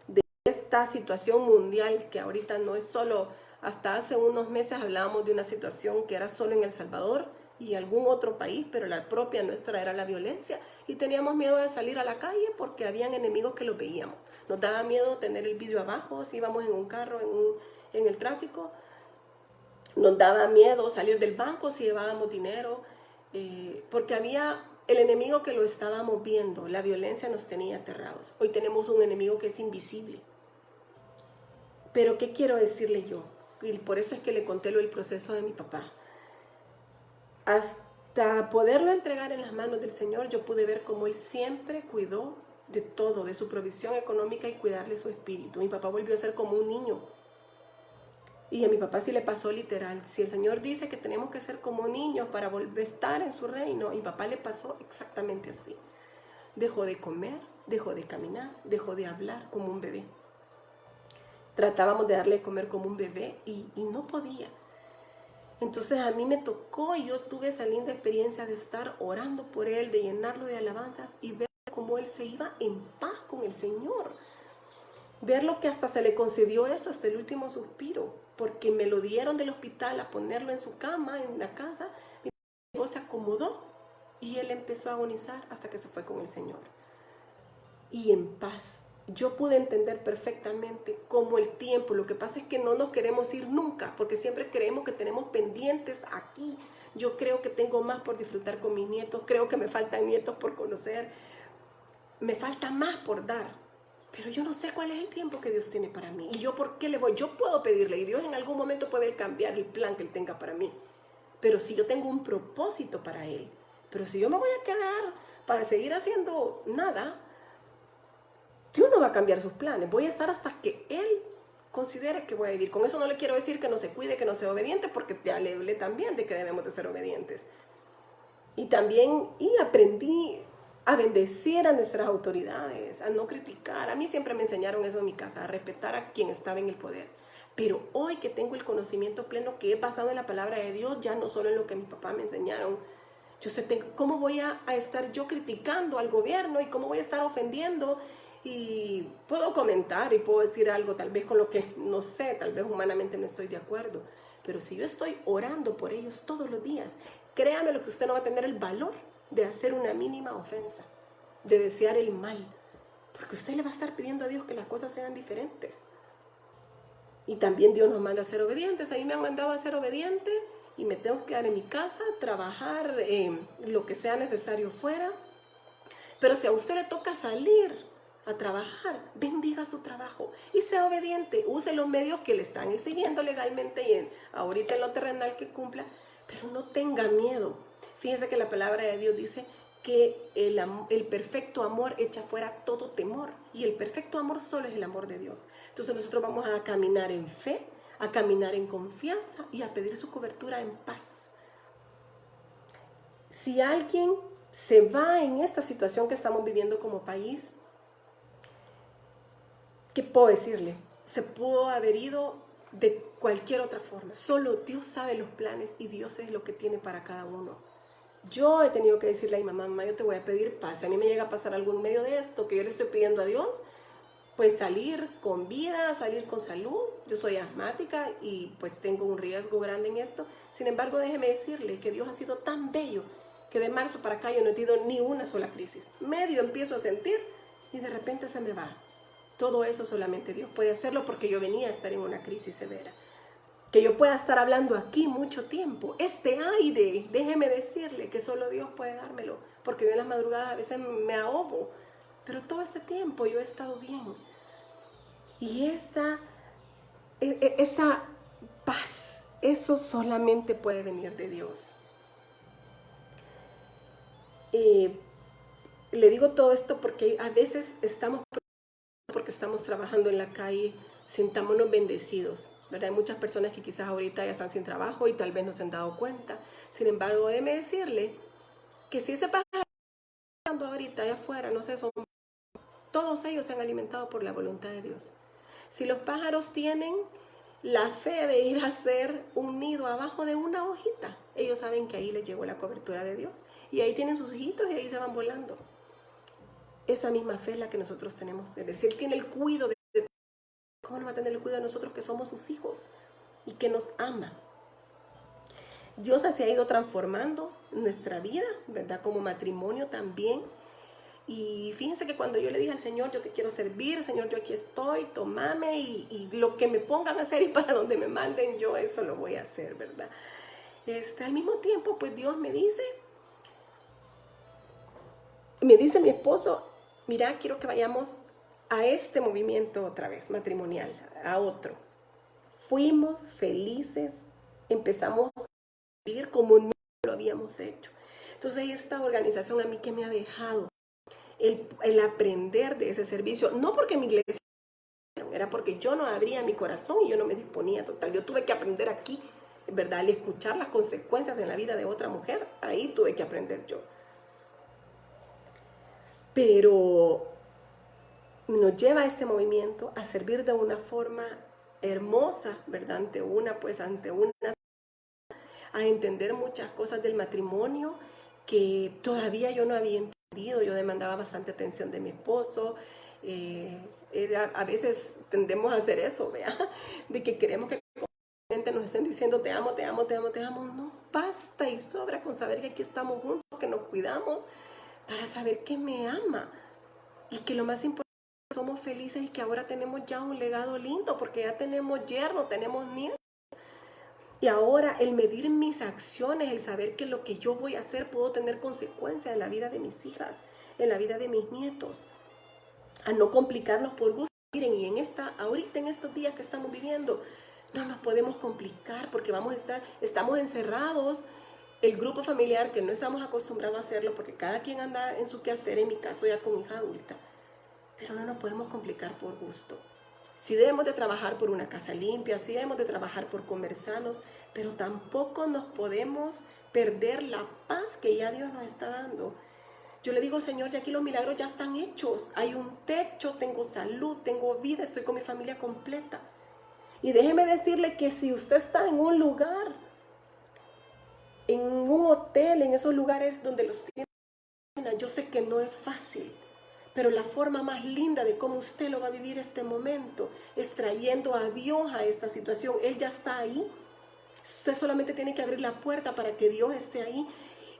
de esta situación mundial que ahorita no es solo, hasta hace unos meses hablábamos de una situación que era solo en El Salvador y algún otro país, pero la propia nuestra era la violencia y teníamos miedo de salir a la calle porque habían enemigos que los veíamos. Nos daba miedo tener el vidrio abajo si íbamos en un carro, en el tráfico. Nos daba miedo salir del banco si llevábamos dinero, porque había el enemigo que lo estábamos viendo. La violencia nos tenía aterrados. Hoy tenemos un enemigo que es invisible. Pero ¿qué quiero decirle yo? Y por eso es que le conté el proceso de mi papá. Hasta poderlo entregar en las manos del Señor, yo pude ver cómo Él siempre cuidó de todo, de su provisión económica y cuidarle su espíritu. Mi papá volvió a ser como un niño. Y a mi papá sí le pasó literal. Si el Señor dice que tenemos que ser como niños para volver a estar en su reino, a mi papá le pasó exactamente así. Dejó de comer, dejó de caminar, dejó de hablar como un bebé. Tratábamos de darle de comer como un bebé y no podía. Entonces a mí me tocó y yo tuve esa linda experiencia de estar orando por él, de llenarlo de alabanzas y ver cómo él se iba en paz con el Señor. Verlo que hasta se le concedió eso hasta el último suspiro, porque me lo dieron del hospital a ponerlo en su cama, en la casa, y luego se acomodó y él empezó a agonizar hasta que se fue con el Señor. Y en paz. Yo pude entender perfectamente cómo el tiempo, lo que pasa es que no nos queremos ir nunca, porque siempre creemos que tenemos pendientes aquí. Yo creo que tengo más por disfrutar con mis nietos, creo que me faltan nietos por conocer, me falta más por dar, pero yo no sé cuál es el tiempo que Dios tiene para mí. ¿Y yo por qué le voy? Yo puedo pedirle y Dios en algún momento puede cambiar el plan que Él tenga para mí. Pero si yo tengo un propósito para Él, pero si yo me voy a quedar para seguir haciendo nada, Dios no va a cambiar sus planes. Voy a estar hasta que Él considere que voy a vivir. Con eso no le quiero decir que no se cuide, que no sea obediente, porque ya le hablé también de que debemos de ser obedientes. Y también aprendí a bendecir a nuestras autoridades, a no criticar. A mí siempre me enseñaron eso en mi casa, a respetar a quien estaba en el poder. Pero hoy que tengo el conocimiento pleno que he basado en la palabra de Dios, ya no solo en lo que mi papá me enseñaron, yo sé cómo voy a estar yo criticando al gobierno y cómo voy a estar ofendiendo. Y puedo comentar y puedo decir algo tal vez con lo que no sé, tal vez humanamente no estoy de acuerdo. Pero si yo estoy orando por ellos todos los días, créame lo que usted no va a tener el valor de hacer una mínima ofensa, de desear el mal, porque usted le va a estar pidiendo a Dios que las cosas sean diferentes. Y también Dios nos manda a ser obedientes. A mí me han mandado a ser obediente y me tengo que quedar en mi casa, trabajar lo que sea necesario fuera. Pero si a usted le toca salir a trabajar, bendiga su trabajo y sea obediente. Use los medios que le están exigiendo legalmente y ahorita en lo terrenal que cumpla, pero no tenga miedo. Fíjense que la palabra de Dios dice que el perfecto amor echa fuera todo temor, y el perfecto amor solo es el amor de Dios. Entonces nosotros vamos a caminar en fe, a caminar en confianza y a pedir su cobertura en paz. Si alguien se va en esta situación que estamos viviendo como país, ¿qué puedo decirle? Se pudo haber ido de cualquier otra forma. Solo Dios sabe los planes y Dios es lo que tiene para cada uno. Yo he tenido que decirle a mi mamá, yo te voy a pedir paz. Si a mí me llega a pasar algo en medio de esto que yo le estoy pidiendo a Dios, pues salir con vida, salir con salud. Yo soy asmática y pues tengo un riesgo grande en esto. Sin embargo, déjeme decirle que Dios ha sido tan bello que de marzo para acá yo no he tenido ni una sola crisis. Medio empiezo a sentir y de repente se me va. Todo eso solamente Dios puede hacerlo, porque yo venía a estar en una crisis severa. Que yo pueda estar hablando aquí mucho tiempo, este aire, déjeme decirle que solo Dios puede dármelo, porque yo en las madrugadas a veces me ahogo, pero todo este tiempo yo he estado bien. Y esa paz, eso solamente puede venir de Dios. Le digo todo esto porque a veces porque estamos trabajando en la calle, sintámonos bendecidos, ¿verdad? Hay muchas personas que quizás ahorita ya están sin trabajo y tal vez no se han dado cuenta. Sin embargo, déjeme decirle que si ese pájaro está andando ahorita allá afuera, no sé, todos ellos se han alimentado por la voluntad de Dios. Si los pájaros tienen la fe de ir a hacer un nido abajo de una hojita, ellos saben que ahí les llegó la cobertura de Dios. Y ahí tienen sus hijitos y ahí se van volando. Esa misma fe es la que nosotros tenemos. Es decir, Él tiene el cuidado de... ¿Cómo no va a tener el cuidado de nosotros que somos sus hijos y que nos ama? Dios se ha ido transformando nuestra vida, ¿verdad? Como matrimonio también. Y fíjense que cuando yo le dije al Señor, yo te quiero servir, Señor, yo aquí estoy, tómame y lo que me pongan a hacer y para donde me manden, yo eso lo voy a hacer, ¿verdad? Al mismo tiempo, pues Dios me dice mi esposo, mira, quiero que vayamos a este movimiento otra vez, matrimonial, a otro. Fuimos felices, empezamos a vivir como no lo habíamos hecho. Entonces, esta organización a mí que me ha dejado el aprender de ese servicio, no porque mi iglesia era porque yo no abría mi corazón y yo no me disponía total. Yo tuve que aprender aquí, ¿verdad? Al escuchar las consecuencias en la vida de otra mujer, ahí tuve que aprender yo. Pero nos lleva a este movimiento a servir de una forma hermosa, ¿verdad? Ante una, a entender muchas cosas del matrimonio que todavía yo no había entendido. Yo demandaba bastante atención de mi esposo. A veces tendemos a hacer eso, ¿vea? De que queremos que nos estén diciendo te amo, te amo, te amo, te amo. No, basta y sobra con saber que aquí estamos juntos, que nos cuidamos, para saber que me ama. Y que lo más importante es que somos felices y que ahora tenemos ya un legado lindo, porque ya tenemos yerno, tenemos nietos. Y ahora el medir mis acciones, el saber que lo que yo voy a hacer puedo tener consecuencias en la vida de mis hijas, en la vida de mis nietos. A no complicarnos por gusto. Miren, y ahorita en estos días que estamos viviendo, no nos podemos complicar porque estamos encerrados. El grupo familiar que no estamos acostumbrados a hacerlo porque cada quien anda en su quehacer, en mi caso ya con hija adulta. Pero no nos podemos complicar por gusto. Sí debemos de trabajar por una casa limpia, sí debemos de trabajar por comer sanos, pero tampoco nos podemos perder la paz que ya Dios nos está dando. Yo le digo, Señor, ya aquí los milagros ya están hechos. Hay un techo, tengo salud, tengo vida, estoy con mi familia completa. Y déjeme decirle que si usted está en un lugar, en un hotel, en esos lugares donde los tienen, yo sé que no es fácil. Pero la forma más linda de cómo usted lo va a vivir este momento es trayendo a Dios a esta situación. Él ya está ahí. Usted solamente tiene que abrir la puerta para que Dios esté ahí.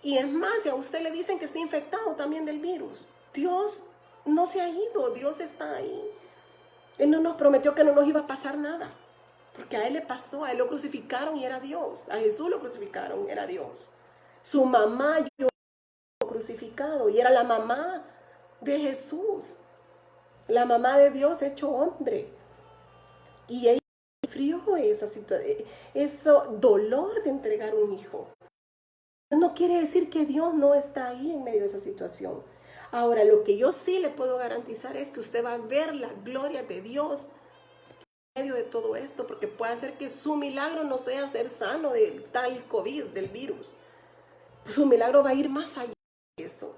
Y es más, si a usted le dicen que está infectado también del virus, Dios no se ha ido, Dios está ahí. Él no nos prometió que no nos iba a pasar nada. Porque a Él le pasó, a Él lo crucificaron y era Dios. A Jesús lo crucificaron y era Dios. Su mamá lloró crucificado y era la mamá de Jesús, la mamá de Dios hecho hombre, y ella sufrió esa situación, ese dolor de entregar un hijo. No quiere decir que Dios no está ahí en medio de esa situación. Ahora, lo que yo sí le puedo garantizar es que usted va a ver la gloria de Dios en medio de todo esto, porque puede ser que su milagro no sea ser sano de tal COVID, del virus. Su milagro va a ir más allá de eso.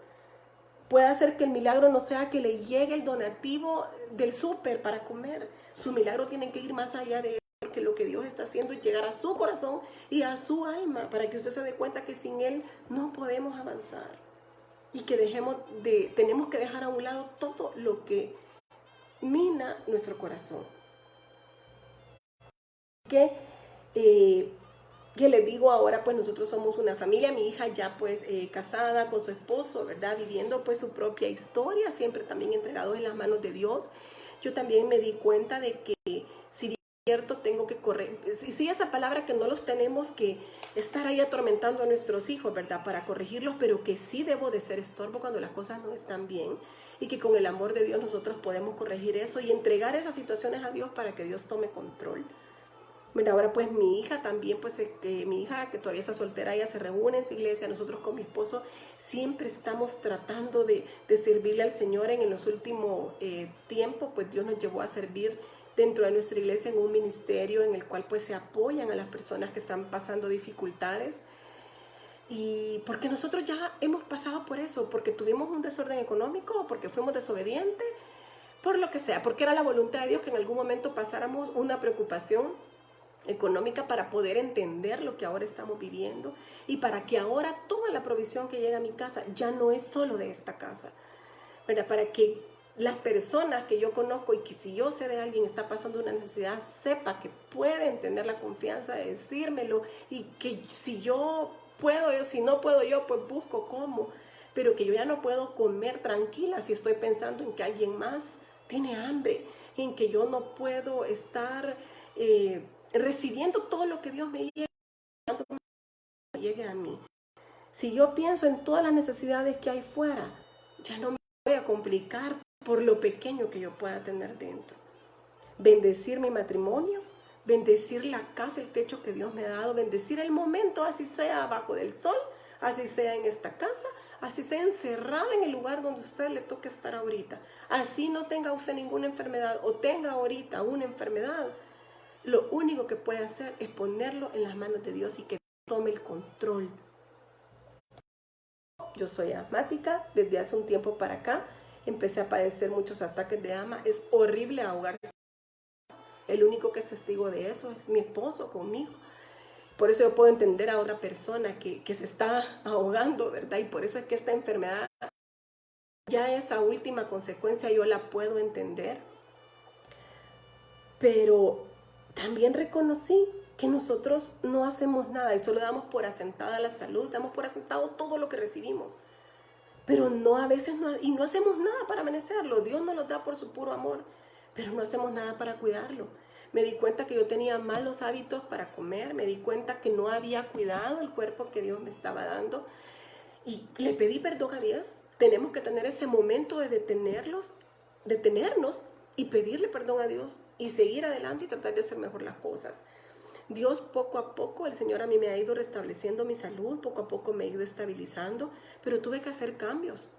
Puede hacer que el milagro no sea que le llegue el donativo del súper para comer. Su milagro tiene que ir más allá de eso, porque lo que Dios está haciendo es llegar a su corazón y a su alma, para que usted se dé cuenta que sin Él no podemos avanzar. Y que tenemos que dejar a un lado todo lo que mina nuestro corazón. Que les digo ahora, pues nosotros somos una familia, mi hija ya pues casada con su esposo, ¿verdad? Viviendo pues su propia historia, siempre también entregados en las manos de Dios. Yo también me di cuenta de que si bien es cierto tengo que correr, sí esa palabra que no los tenemos que estar ahí atormentando a nuestros hijos, ¿verdad? Para corregirlos, pero que sí debo de ser estorbo cuando las cosas no están bien y que con el amor de Dios nosotros podemos corregir eso y entregar esas situaciones a Dios para que Dios tome control. Bueno, ahora pues mi hija también, pues mi hija que todavía está soltera, ella se reúne en su iglesia. Nosotros con mi esposo siempre estamos tratando de servirle al Señor. En los últimos tiempos, pues Dios nos llevó a servir dentro de nuestra iglesia en un ministerio en el cual pues se apoyan a las personas que están pasando dificultades. Y porque nosotros ya hemos pasado por eso, porque tuvimos un desorden económico, porque fuimos desobedientes, por lo que sea, porque era la voluntad de Dios que en algún momento pasáramos una preocupación económica para poder entender lo que ahora estamos viviendo y para que ahora toda la provisión que llega a mi casa ya no es solo de esta casa, ¿verdad? Para que las personas que yo conozco y que si yo sé de alguien está pasando una necesidad, sepa que pueden tener la confianza de decírmelo y que si yo puedo, si no puedo yo, pues busco cómo, pero que yo ya no puedo comer tranquila si estoy pensando en que alguien más tiene hambre, en que yo no puedo estar recibiendo todo lo que Dios me llegue a mí. Si yo pienso en todas las necesidades que hay fuera, ya no me voy a complicar por lo pequeño que yo pueda tener dentro. Bendecir mi matrimonio, bendecir la casa, el techo que Dios me ha dado, bendecir el momento, así sea abajo del sol, así sea en esta casa, así sea encerrada en el lugar donde a usted le toque estar ahorita. Así no tenga usted ninguna enfermedad o tenga ahorita una enfermedad. Lo único que puede hacer es ponerlo en las manos de Dios y que tome el control. Yo soy asmática, desde hace un tiempo para acá empecé a padecer muchos ataques de asma. Es horrible ahogarse. El único que es testigo de eso es mi esposo conmigo. Por eso yo puedo entender a otra persona que se está ahogando, ¿verdad? Y por eso es que esta enfermedad, ya esa última consecuencia yo la puedo entender. Pero también reconocí que nosotros no hacemos nada y solo damos por asentada la salud, damos por asentado todo lo que recibimos. Pero no a veces, y no hacemos nada para amanecerlo. Dios nos lo da por su puro amor, pero no hacemos nada para cuidarlo. Me di cuenta que yo tenía malos hábitos para comer, me di cuenta que no había cuidado el cuerpo que Dios me estaba dando y le pedí perdón a Dios. Tenemos que tener ese momento de detenernos y pedirle perdón a Dios y seguir adelante y tratar de hacer mejor las cosas. Dios poco a poco, el Señor a mí me ha ido restableciendo mi salud, poco a poco me ha ido estabilizando, pero tuve que hacer cambios.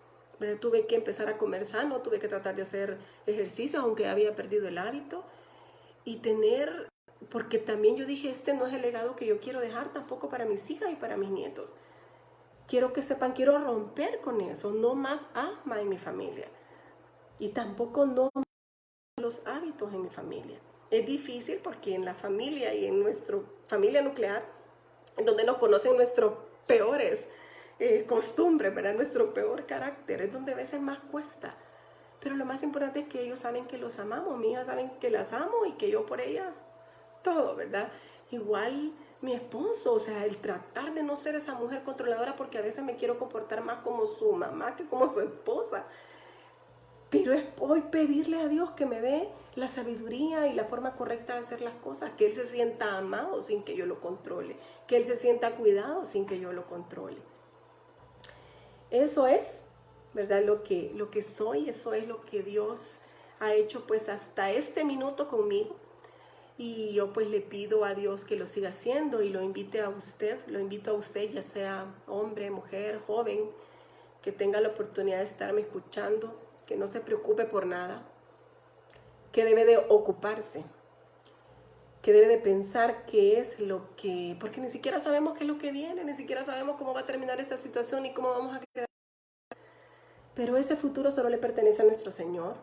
Tuve que empezar a comer sano, tuve que tratar de hacer ejercicios, aunque había perdido el hábito. Y tener, porque también yo dije, este no es el legado que yo quiero dejar tampoco para mis hijas y para mis nietos. Quiero que sepan, quiero romper con eso, no más asma en mi familia. Y tampoco no los hábitos en mi familia. Es difícil porque en la familia y en nuestra familia nuclear, donde nos conocen nuestros peores costumbres, ¿verdad? Nuestro peor carácter, es donde a veces más cuesta. Pero lo más importante es que ellos saben que los amamos, mi hija saben que las amo y que yo por ellas, todo, ¿verdad? Igual mi esposo, o sea, el tratar de no ser esa mujer controladora porque a veces me quiero comportar más como su mamá que como su esposa. Pero es hoy pedirle a Dios que me dé la sabiduría y la forma correcta de hacer las cosas, que Él se sienta amado sin que yo lo controle, que Él se sienta cuidado sin que yo lo controle. Eso es, ¿verdad? Lo que soy, eso es lo que Dios ha hecho pues hasta este minuto conmigo. Y yo pues le pido a Dios que lo siga haciendo y lo invito a usted, ya sea hombre, mujer, joven, que tenga la oportunidad de estarme escuchando, que no se preocupe por nada, que debe de ocuparse, que debe de pensar qué es lo que, porque ni siquiera sabemos qué es lo que viene, ni siquiera sabemos cómo va a terminar esta situación y cómo vamos a quedar. Pero ese futuro solo le pertenece a nuestro Señor,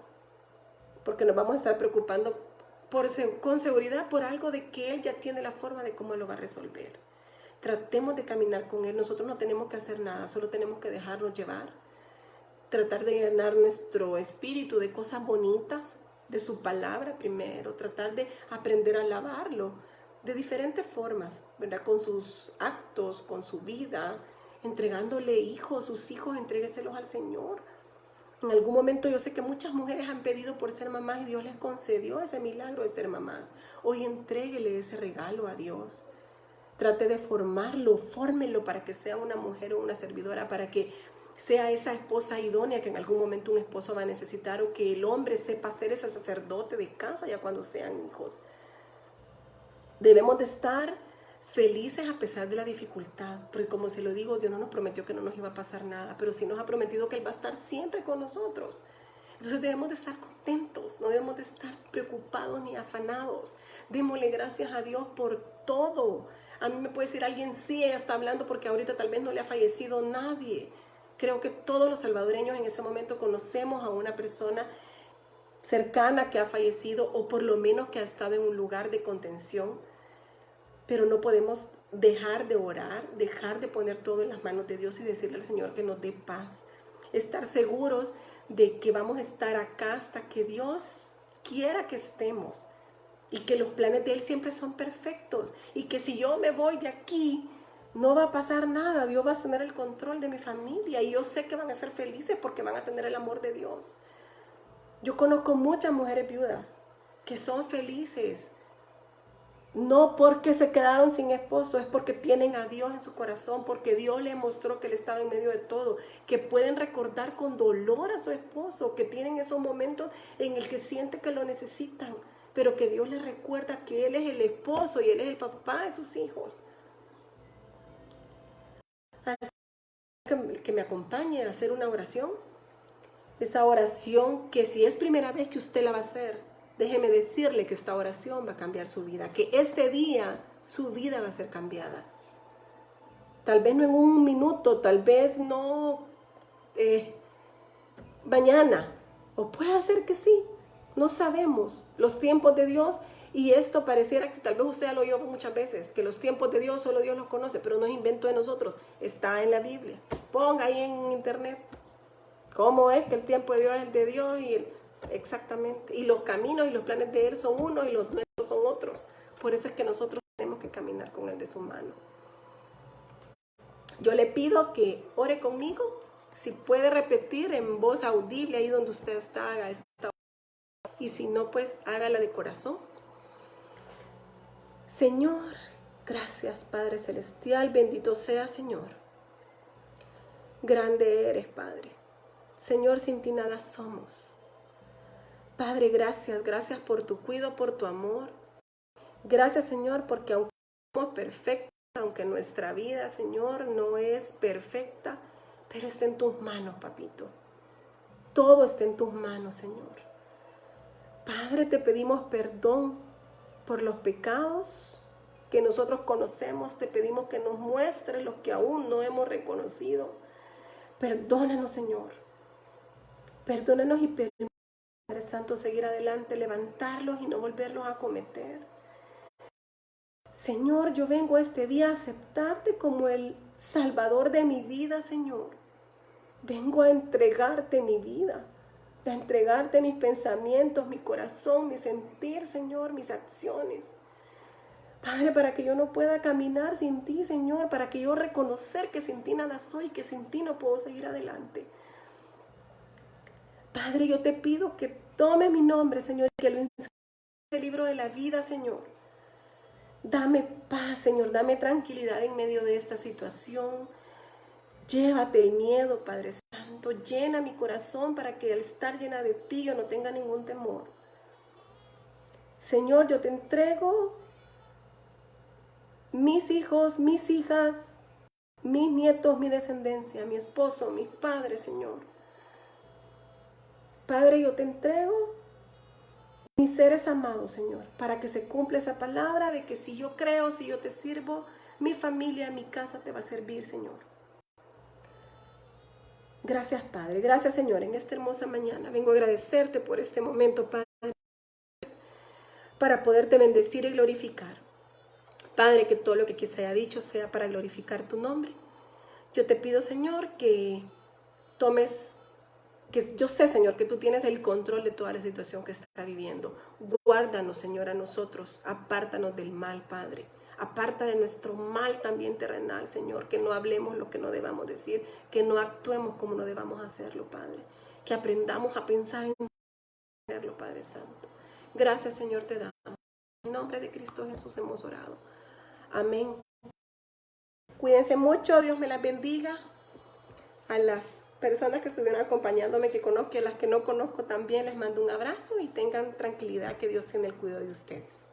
porque nos vamos a estar preocupando con seguridad por algo de que Él ya tiene la forma de cómo lo va a resolver. Tratemos de caminar con Él, nosotros no tenemos que hacer nada, solo tenemos que dejarnos llevar, tratar de llenar nuestro espíritu de cosas bonitas, de su palabra primero, tratar de aprender a alabarlo de diferentes formas, ¿verdad? Con sus actos, con su vida, entregándole hijos, sus hijos, entrégueselos al Señor. En algún momento yo sé que muchas mujeres han pedido por ser mamás y Dios les concedió ese milagro de ser mamás. Hoy entréguele ese regalo a Dios. Trate de formarlo, fórmelo para que sea una mujer o una servidora, para que sea esa esposa idónea que en algún momento un esposo va a necesitar, o que el hombre sepa ser ese sacerdote de casa ya cuando sean hijos. Debemos de estar felices a pesar de la dificultad, porque como se lo digo, Dios no nos prometió que no nos iba a pasar nada, pero sí nos ha prometido que Él va a estar siempre con nosotros. Entonces debemos de estar contentos, no debemos de estar preocupados ni afanados. Démosle gracias a Dios por todo. A mí me puede decir alguien, sí, ella está hablando porque ahorita tal vez no le ha fallecido nadie. Creo que todos los salvadoreños en este momento conocemos a una persona cercana que ha fallecido o por lo menos que ha estado en un lugar de contención. Pero no podemos dejar de orar, dejar de poner todo en las manos de Dios y decirle al Señor que nos dé paz. Estar seguros de que vamos a estar acá hasta que Dios quiera que estemos. Y que los planes de Él siempre son perfectos. Y que si yo me voy de aquí, no va a pasar nada. Dios va a tener el control de mi familia. Y yo sé que van a ser felices porque van a tener el amor de Dios. Yo conozco muchas mujeres viudas que son felices. No porque se quedaron sin esposo, es porque tienen a Dios en su corazón, porque Dios les mostró que Él estaba en medio de todo, que pueden recordar con dolor a su esposo, que tienen esos momentos en el que sienten que lo necesitan, pero que Dios les recuerda que Él es el esposo y Él es el papá de sus hijos. Así que me acompañe a hacer una oración. Esa oración que si es primera vez que usted la va a hacer, déjeme decirle que esta oración va a cambiar su vida, que este día su vida va a ser cambiada. Tal vez no en un minuto, tal vez no mañana, o puede ser que sí, no sabemos los tiempos de Dios. Y esto pareciera que tal vez usted ya lo oyó muchas veces, que los tiempos de Dios solo Dios los conoce, pero no es invento de nosotros, está en la Biblia. Ponga ahí en internet cómo es que el tiempo de Dios es el de Dios exactamente. Y los caminos y los planes de Él son unos y los nuestros son otros. Por eso es que nosotros tenemos que caminar con Él de su mano. Yo le pido que ore conmigo. Si puede repetir en voz audible ahí donde usted está, haga esta oración. Y si no, pues hágala de corazón. Señor, gracias Padre Celestial, bendito sea Señor. Grande eres, Padre. Señor, sin ti nada somos. Padre, gracias por tu cuidado, por tu amor. Gracias, Señor, porque aunque no somos perfectos, aunque nuestra vida, Señor, no es perfecta, pero está en tus manos, papito. Todo está en tus manos, Señor. Padre, te pedimos perdón por los pecados que nosotros conocemos. Te pedimos que nos muestres los que aún no hemos reconocido. Perdónanos, Señor. Perdónanos y permítanos, Padre Santo, seguir adelante, levantarlos y no volverlos a cometer. Señor, yo vengo este día a aceptarte como el Salvador de mi vida, Señor. Vengo a entregarte mi vida, a entregarte mis pensamientos, mi corazón, mi sentir, Señor, mis acciones. Padre, para que yo no pueda caminar sin ti, Señor, para que yo reconocer que sin ti nada soy, que sin ti no puedo seguir adelante. Padre, yo te pido que tome mi nombre, Señor, y que lo inscriba en el libro de la vida, Señor. Dame paz, Señor, dame tranquilidad en medio de esta situación. Llévate el miedo, Padre Santo. Llena mi corazón para que al estar llena de ti yo no tenga ningún temor. Señor, yo te entrego mis hijos, mis hijas, mis nietos, mi descendencia, mi esposo, mis padres, Señor. Padre, yo te entrego mis seres amados, Señor, para que se cumpla esa palabra de que si yo creo, si yo te sirvo, mi familia, mi casa te va a servir, Señor. Gracias, Padre. Gracias, Señor, en esta hermosa mañana. Vengo a agradecerte por este momento, Padre, para poderte bendecir y glorificar. Padre, que todo lo que aquí se haya dicho sea para glorificar tu nombre. Yo te pido, Señor, que tomes, que yo sé, Señor, que tú tienes el control de toda la situación que está viviendo. Guárdanos, Señor, a nosotros. Apártanos del mal, Padre. Aparta de nuestro mal también terrenal, Señor. Que no hablemos lo que no debamos decir. Que no actuemos como no debamos hacerlo, Padre. Que aprendamos a pensar en hacerlo, Padre Santo. Gracias, Señor, te damos. En nombre de Cristo Jesús hemos orado. Amén. Cuídense mucho. Dios me las bendiga. A las personas que estuvieron acompañándome, que conozco, y a las que no conozco también les mando un abrazo y tengan tranquilidad que Dios tiene el cuidado de ustedes.